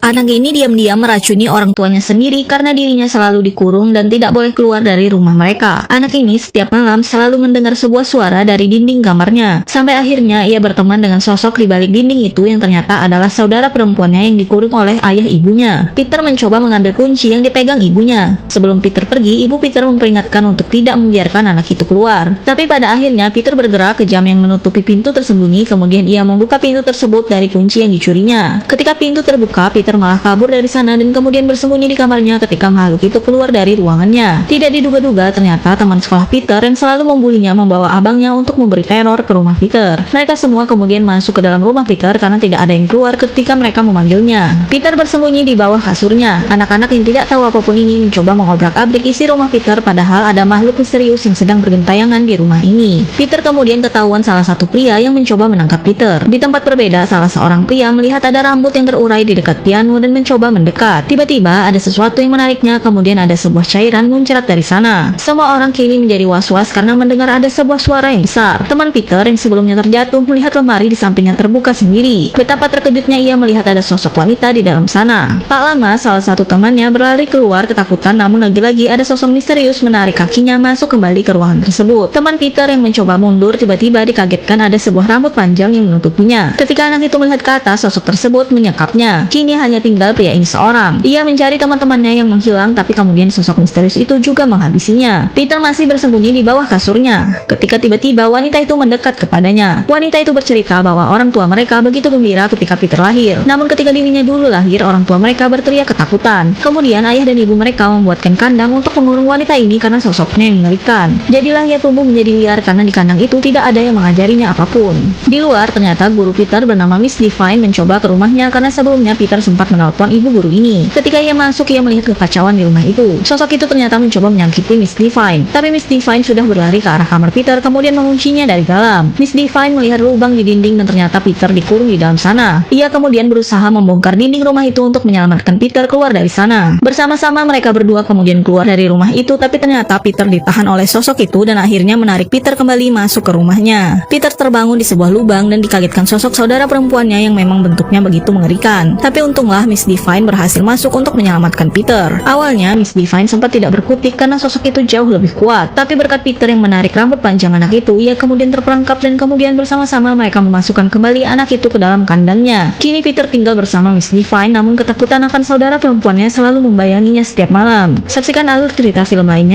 Anak ini diam-diam meracuni orang tuanya sendiri karena dirinya selalu dikurung dan tidak boleh keluar dari rumah mereka. Anak ini setiap malam selalu mendengar sebuah suara dari dinding kamarnya. Sampai akhirnya ia berteman dengan sosok di balik dinding itu yang ternyata adalah saudara perempuannya yang dikurung oleh ayah ibunya. Peter mencoba mengambil kunci yang dipegang ibunya. Sebelum Peter pergi, ibu Peter memperingatkan untuk tidak membiarkan anak itu keluar. Tapi pada akhirnya Peter bergerak ke jam yang menutupi pintu tersembunyi, kemudian ia membuka pintu tersebut dari kunci yang dicurinya. Ketika pintu terbuka, Peter malah kabur dari sana dan kemudian bersembunyi di kamarnya ketika makhluk itu keluar dari ruangannya. Tidak diduga-duga, ternyata teman sekolah Peter yang selalu membulinya membawa abangnya untuk memberi teror ke rumah Peter. Mereka semua kemudian masuk ke dalam rumah Peter karena tidak ada yang keluar ketika mereka memanggilnya. Peter bersembunyi di bawah kasurnya. Anak-anak yang tidak tahu apapun ini mencoba mengobrak-abrik isi rumah Peter, padahal ada makhluk misterius yang sedang bergentayangan di rumah ini. Peter kemudian ketahuan salah satu pria yang mencoba menangkap Peter. Di tempat berbeda, salah seorang pria melihat ada rambut yang terurai di dekat piano dan mencoba mendekat. Tiba-tiba ada sesuatu yang menariknya, kemudian ada sebuah cairan muncrat dari sana. Semua orang kini menjadi was-was karena mendengar ada sebuah suara yang besar. Teman Peter yang sebelumnya terjatuh melihat lemari di sampingnya terbuka sendiri. Betapa terkejutnya ia melihat ada sosok wanita di dalam sana. Tak lama, salah satu temannya berlari keluar ketakutan, namun lagi-lagi ada sosok misterius menarik kakinya masuk kembali ke ruangan tersebut. Teman Peter yang mencoba mundur tiba-tiba dikagetkan ada sebuah rambut panjang yang menutupinya. Ketika anak itu melihat ke atas, sosok tersebut menyekapnya. Kini hanya tinggal pria ini seorang. Ia mencari teman-temannya yang menghilang, tapi kemudian sosok misterius itu juga menghabisinya. Peter masih bersembunyi di bawah kasurnya ketika tiba-tiba wanita itu mendekat kepadanya. Wanita itu bercerita bahwa orang tua mereka begitu gembira ketika Peter lahir. Namun ketika dirinya dulu lahir, orang tua mereka berteriak ketakutan. Kemudian ayah dan ibu mereka membuatkan kandang untuk mengurung wanita ini karena sosoknya yang mengerikan. Jadilah ia tumbuh menjadi liar karena di kandang itu tidak ada yang mengajarinya apapun. Di luar, ternyata guru Peter bernama Miss Divine mencoba ke rumahnya karena sebelumnya Peter sempat menelpon ibu guru ini. Ketika ia masuk, ia melihat kekacauan di rumah itu. Sosok itu ternyata mencoba menyakiti Miss Divine. Tapi Miss Divine sudah berlari ke arah kamar Peter kemudian menguncinya dari dalam. Miss Divine melihat lubang di dinding dan ternyata Peter dikurung di dalam sana. Ia kemudian berusaha membongkar dinding rumah itu untuk menyelamatkan Peter keluar dari sana. Bersama-sama mereka berdua kemudian keluar dari rumah itu, tapi ternyata Peter ditahan oleh sosok itu dan akhirnya menarik Peter kembali masuk ke rumahnya. Peter terbangun di sebuah lubang dan dikagetkan sosok saudara perempuannya yang memang bentuknya begitu mengerikan. Tapi untunglah Miss Divine berhasil masuk untuk menyelamatkan Peter. Awalnya Miss Divine sempat tidak berkutik karena sosok itu jauh lebih kuat. Tapi berkat Peter yang menarik rambut panjang anak itu, ia kemudian terperangkap dan kemudian bersama-sama mereka memasukkan kembali anak itu ke dalam kandangnya. Kini Peter tinggal bersama Miss Divine, namun ketakutan akan saudara perempuannya selalu membayanginya setiap malam. Saksikan alur cerita film lainnya